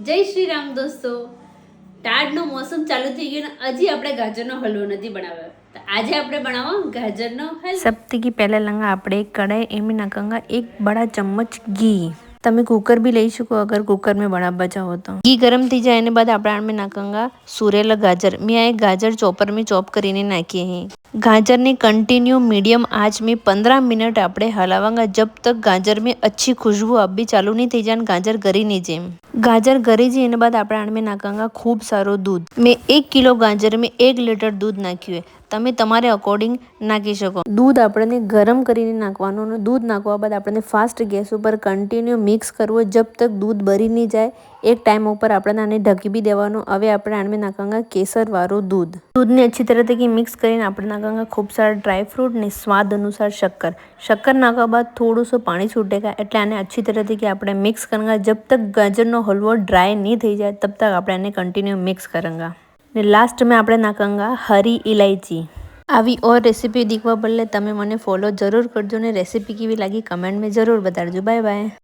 જય શ્રી રામ દોસ્તો. ટાઢનો મોસમ ચાલુ થઈ ગયો ને હજી આપણે ગાજરનો હલવો નથી બનાવ્યો. તો આજે આપણે બનાવો ગાજરનો હલવો. સબ્ती પહેલા લંगा આપણે कढ़ाई एम नाकंगा एक बड़ा चम्मच घी. તમે કુકર બી લઈ શકો અગર કુકર में बनावा चाहो तो. ઘી ગરમ થઈ જાય એના બાદ આપણે આમાં નાખંગા સુરેલા ગાજર. મેં આ ગાજર ચોપર में ચોપ કરીને નાખીએ हैं. गाजर ने कंटिन्यू मीडियम आंच में 15 मिनट આપણે હલાવાંગા जब तक गाजर में अच्छी खुशबू अब भी चालू नहीं થઈ જાય ગાજર ગરી નહીં જેમ. गाजर गरी जी एने बाद આપણે આમાં નાખંગા ખૂબ સારો દૂધ. મેં 1 કિલો ગાજર में 1 લીટર દૂધ નાખ્યું. તમે તમારે અકોર્ડિંગ નાખી શકો. દૂધ આપણે ગરમ કરીને નાખવાનું અને દૂધ નાખવા બાદ આપણે ફાસ્ટ ગેસ ઉપર કન્ટિન્યુ મિક્સ કરવો જબ તક દૂધ બરી નહીં જાય. એક ટાઈમ ઉપર આપણે આને ઢકી બી દેવાનું. હવે આપણે આમાં નાખંગા કેસર વાળું દૂધ. દૂધને अच्छी तरह से मिक्स કરીને આપણે નાખંગા ખૂબ સારા ડ્રાય ફ્રૂટ ને સ્વાદ અનુસાર શક્કર. શક્કર નાખવા બાદ થોડું સો પાણી છૂટેगा એટલે આને अच्छी तरह से આપણે મિક્સ કરેंगे जब तक ગાજરનો હલવો ડ્રાય નહીં થઈ જાય तब तक આપણે આને કન્ટિન્યુ મિક્સ કરેंगे. ને લાસ્ટ में આપણે નાખંગા હરી ઇલાયચી. આવી ઓર રેસીપી દેખવા બદલે તમે મને ફોલો જરૂર કરજો ને રેસીપી કેવી લાગી કમેન્ટ में જરૂર બતાડજો. Bye bye.